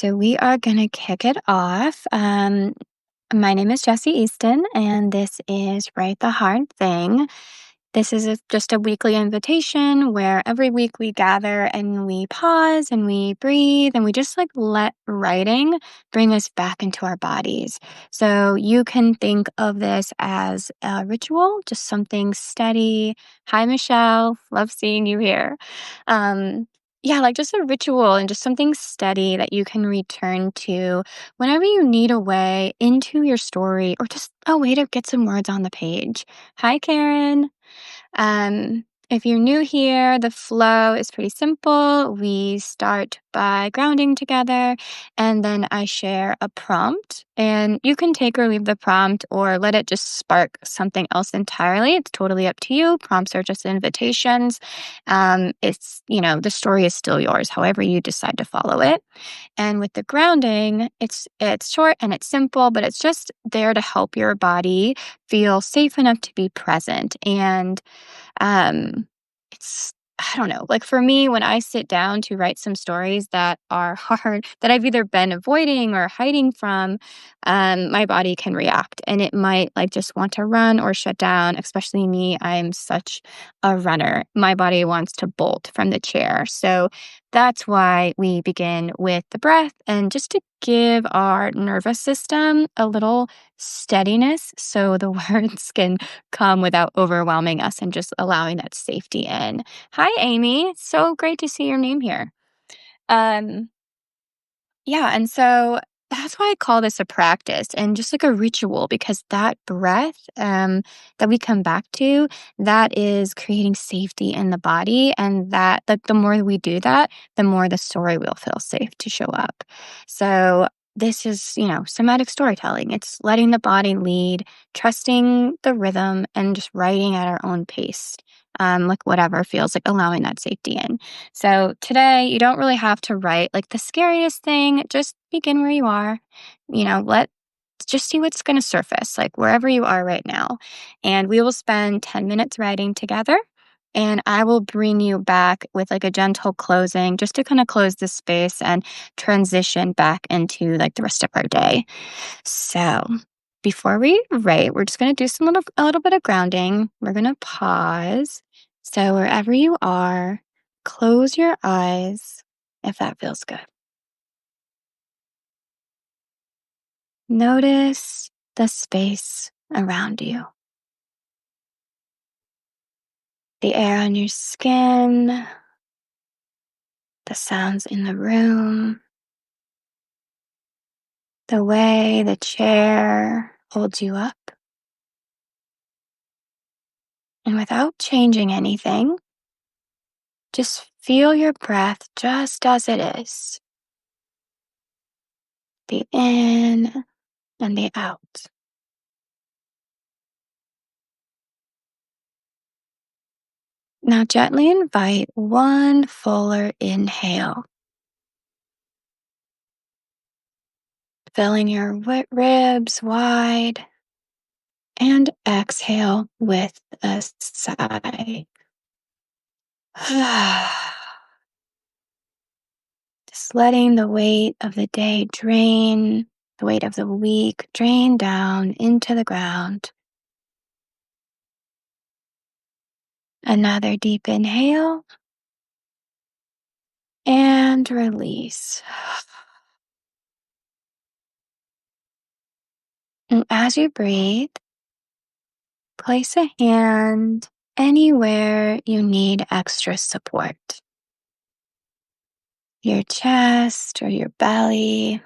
So we are going to kick it off. My name is Jessie Easton, and this is Write the Hard Thing. This is just a weekly invitation where every week we gather and we pause and we breathe and we just let writing bring us back into our bodies. So you can think of this as a ritual, just something steady. Hi, Michelle. Love seeing you here. Um, yeah, like just a ritual and just something steady that you can return to whenever you need a way into your story or just a way to get some words on the page. Hi, Karen. If you're new here, the flow is pretty simple. We start by grounding together, and then I share a prompt. And you can take or leave the prompt or let it just spark something else entirely. It's totally up to you. Prompts are just invitations. The story is still yours, however you decide to follow it. And with the grounding, it's short and it's simple, but it's just there to help your body feel safe enough to be present. And it's I don't know, like, for me, when I sit down to write some stories that are hard, that I've either been avoiding or hiding from, my body can react, and it might, just want to run or shut down, especially me, I'm such a runner. My body wants to bolt from the chair, so that's why we begin with the breath and just to give our nervous system a little steadiness so the words can come without overwhelming us and just allowing that safety in. Hi, Amy. So great to see your name here. Um, yeah, and so that's why I call this a practice and just like a ritual because that breath that we come back to, that is creating safety in the body. And that the more we do that, the more the story will feel safe to show up. So this is, somatic storytelling. It's letting the body lead, trusting the rhythm, and just writing at our own pace. Like whatever feels like allowing that safety in. So today, you don't really have to write like the scariest thing. Just begin where you are. Let just see what's going to surface, like wherever you are right now. And we will spend 10 minutes writing together. And I will bring you back with like a gentle closing just to kind of close the space and transition back into like the rest of our day. So before we write, we're just going to do a little bit of grounding. We're going to pause. So wherever you are, close your eyes if that feels good. Notice the space around you, the air on your skin, the sounds in the room, the way the chair holds you up. And without changing anything, just feel your breath just as it is. The in and the out. Now gently invite one fuller inhale, filling your ribs wide, and exhale with a sigh. Just letting the weight of the day drain, the weight of the week drain down into the ground. Another deep inhale and release. And as you breathe, place a hand anywhere you need extra support. Your chest or your belly.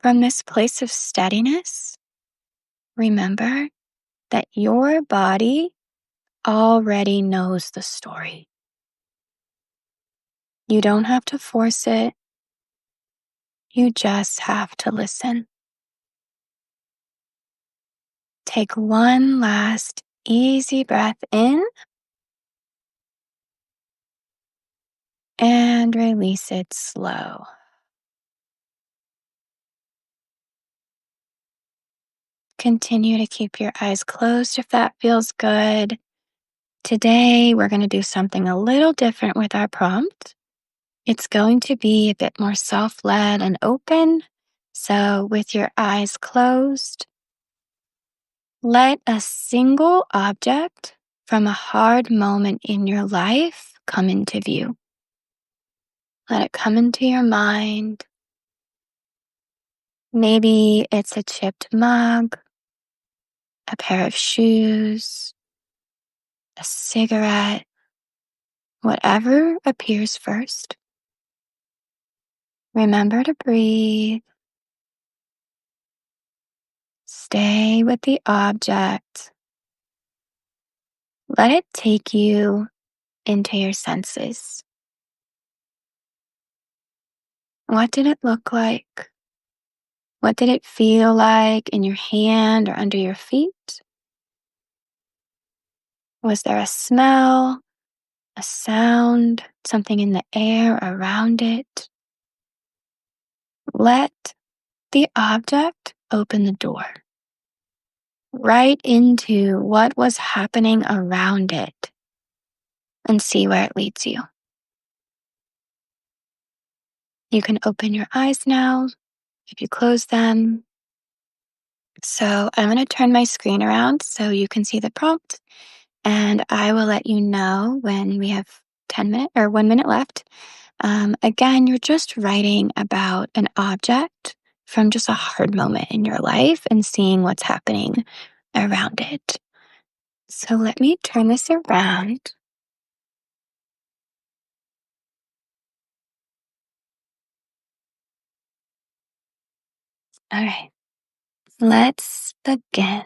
From this place of steadiness, remember that your body already knows the story. You don't have to force it. You just have to listen. Take one last easy breath in and release it slow. Continue to keep your eyes closed if that feels good. Today, we're going to do something a little different with our prompt. It's going to be a bit more self led and open. So, with your eyes closed, let a single object from a hard moment in your life come into view. Let it come into your mind. Maybe it's a chipped mug, a pair of shoes, a cigarette, whatever appears first. Remember to breathe. Stay with the object. Let it take you into your senses. What did it look like? What did it feel like in your hand or under your feet? Was there a smell, a sound, something in the air around it? Let the object open the door right into what was happening around it and see where it leads you. You can open your eyes now if you close them. So I'm going to turn my screen around so you can see the prompt, and I will let you know when we have 10 minutes or 1 minute left. Again, you're just writing about an object from just a hard moment in your life and seeing what's happening around it. So let me turn this around. All right, let's begin.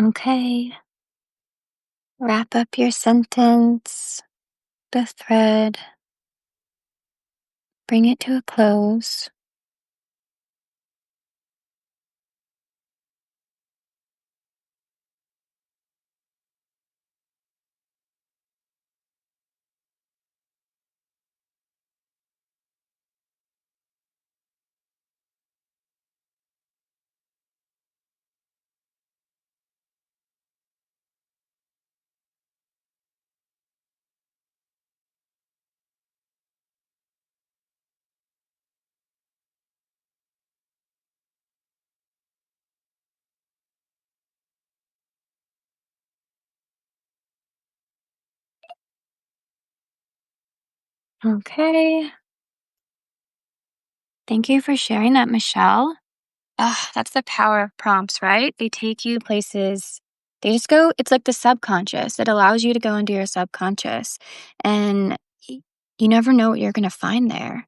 Okay. Wrap up your sentence, the thread, bring it to a close. Okay. Thank you for sharing that, Michelle. Ah, that's the power of prompts, right? They take you places. They just go, it's like the subconscious. It allows you to go into your subconscious. And you never know what you're going to find there.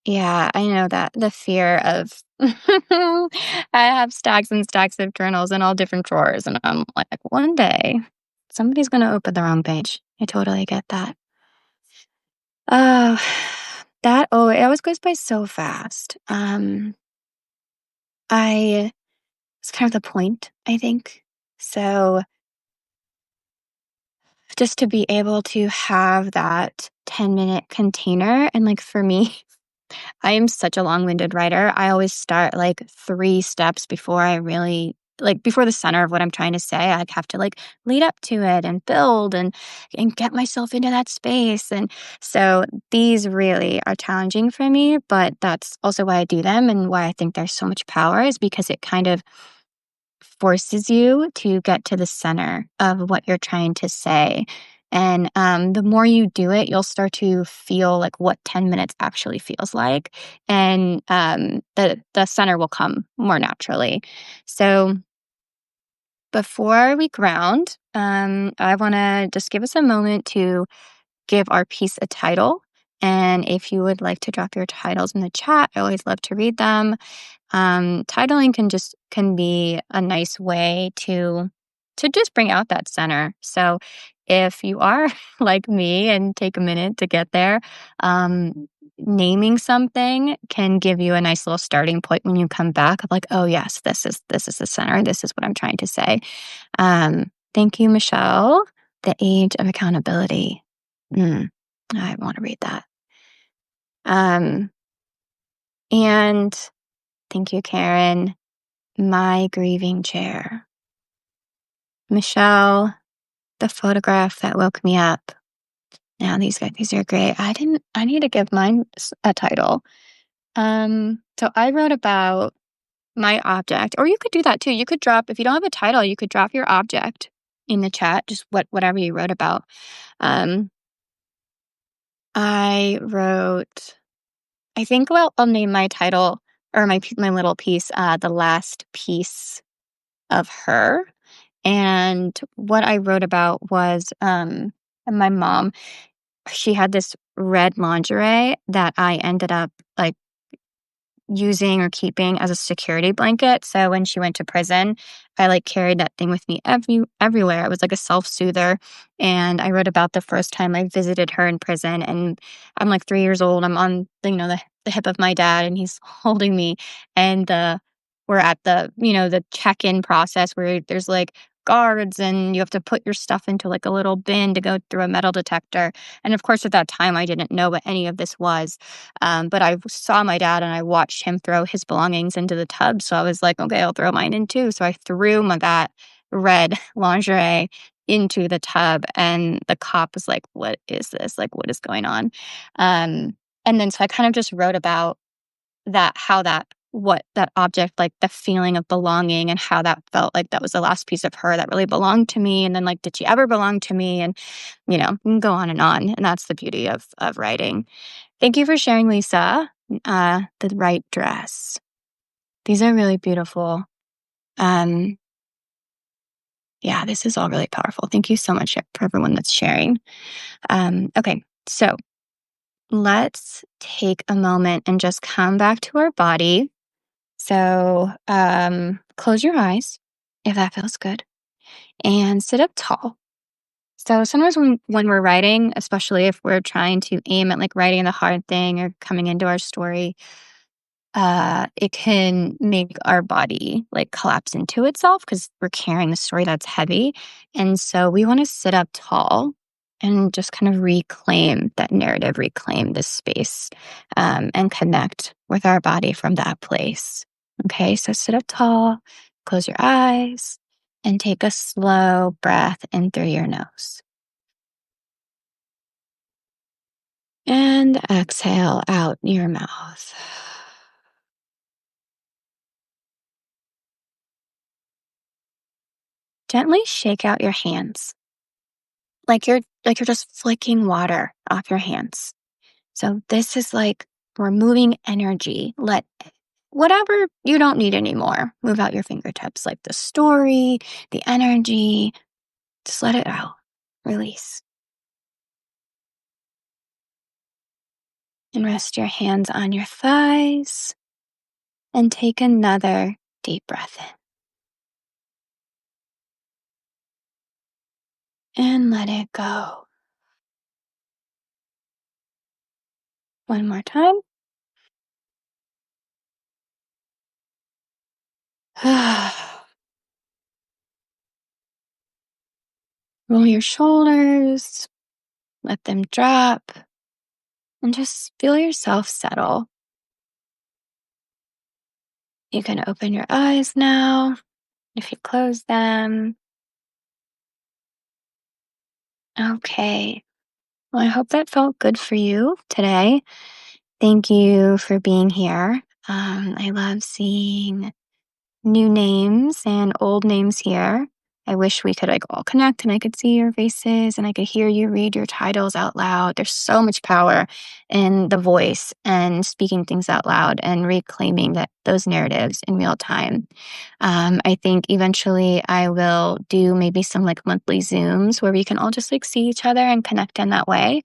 Yeah, I know that. The fear of I have stacks and stacks of journals in all different drawers, and I'm like, one day somebody's gonna open the wrong page. I totally get that. Uh, it always goes by so fast. I It's kind of the point, I think. So just to be able to have that 10-minute container, and like for me, I am such a long-winded writer. I always start like 3 steps before I really like before the center of what I'm trying to say. I have to like lead up to it and build and get myself into that space. And so these really are challenging for me, but that's also why I do them and why I think there's so much power is because it kind of forces you to get to the center of what you're trying to say. And the more you do it, you'll start to feel like what 10 minutes actually feels like. And the center will come more naturally. So before we ground, I want to just give us a moment to give our piece a title. And if you would like to drop your titles in the chat, I always love to read them. Titling can be a nice way to just bring out that center. So if you are like me and take a minute to get there, naming something can give you a nice little starting point when you come back of like, oh yes, this is the center. This is what I'm trying to say. Thank you, Michelle. The Age of Accountability. Mm, I want to read that. Um, and thank you, Karen. My Grieving Chair. Michelle, the photograph that woke me up. Now these are great. I need to give mine a title. So I wrote about my object, or you could do that too. You could drop, if you don't have a title, you could drop your object in the chat, just whatever you wrote about. Um, I wrote, I think, well, I'll name my title or my little piece, The Last Piece of Her. And what I wrote about was my mom, she had this red lingerie that I ended up like using or keeping as a security blanket. So when she went to prison, I like carried that thing with me everywhere. It was like a self-soother. And I wrote about the first time I visited her in prison. And I'm like 3 years old. I'm on the hip of my dad and he's holding me. And we're at the check-in process where there's like guards and you have to put your stuff into like a little bin to go through a metal detector. And of course at that time I didn't know what any of this was. But I saw my dad and I watched him throw his belongings into the tub. So I was like, okay, I'll throw mine in too. So I threw that red lingerie into the tub and the cop was like, what is this? Like, what is going on? And then so I kind of just wrote about what that object, like the feeling of belonging and how that felt like that was the last piece of her that really belonged to me. And then like, did she ever belong to me? And, you can go on. And that's the beauty of writing. Thank you for sharing, Lisa. The right dress. These are really beautiful. Um, yeah, this is all really powerful. Thank you so much for everyone that's sharing. Okay, so let's take a moment and just come back to our body. So close your eyes. if that feels good. And sit up tall. So sometimes when we're writing, especially if we're trying to aim at like writing the hard thing or coming into our story, it can make our body like collapse into itself because we're carrying the story that's heavy. And so we want to sit up tall and just kind of reclaim that narrative, reclaim this space, and connect with our body from that place. Okay, so sit up tall, close your eyes, and take a slow breath in through your nose. And exhale out your mouth. Gently shake out your hands like you're just flicking water off your hands. So this is like removing energy. Let whatever you don't need anymore move out your fingertips, like the story, the energy. Just let it out. Release. And rest your hands on your thighs and take another deep breath in and let it go. One more time. Roll your shoulders, let them drop, and just feel yourself settle. You can open your eyes now if you close them. Okay. Well, I hope that felt good for you today. Thank you for being here. I love seeing new names and old names here. I wish we could like all connect and I could see your faces and I could hear you read your titles out loud. There's so much power in the voice and speaking things out loud and reclaiming those narratives in real time. I think eventually I will do maybe some like monthly Zooms where we can all just like see each other and connect in that way.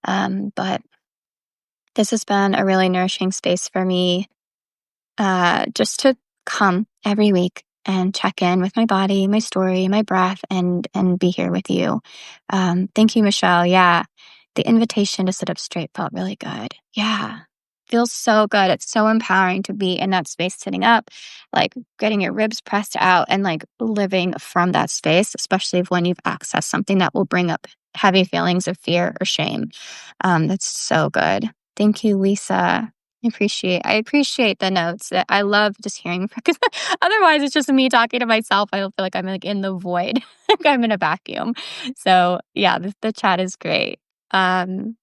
But this has been a really nourishing space for me, just to come every week and check in with my body, my story, my breath, and be here with you. Thank you, Michelle. Yeah, the invitation to sit up straight felt really good. Yeah, feels so good. It's so empowering to be in that space, sitting up, like getting your ribs pressed out, and like living from that space, especially when you've accessed something that will bring up heavy feelings of fear or shame. That's so good. Thank you, Lisa. I appreciate the notes. I love just hearing because otherwise it's just me talking to myself. I feel like I'm like in the void, like I'm in a vacuum. So yeah, the chat is great. Um,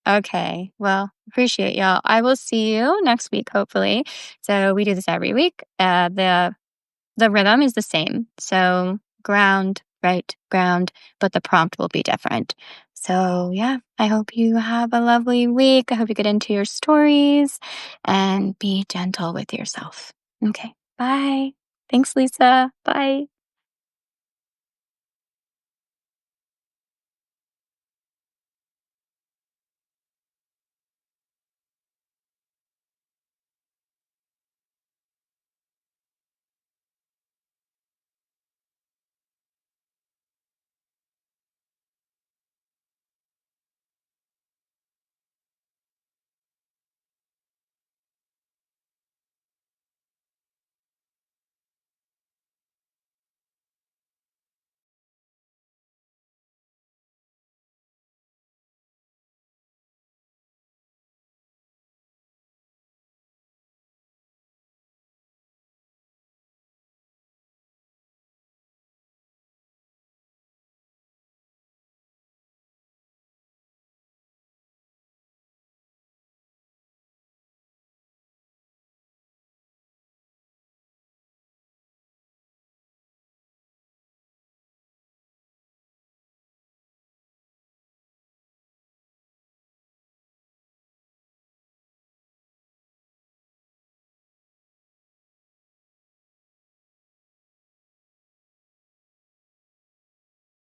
okay, well, appreciate y'all. I will see you next week, hopefully. So we do this every week. The rhythm is the same. So ground, right, ground, but the prompt will be different. So, yeah, I hope you have a lovely week. I hope you get into your stories and be gentle with yourself. Okay, bye. Thanks, Lisa. Bye.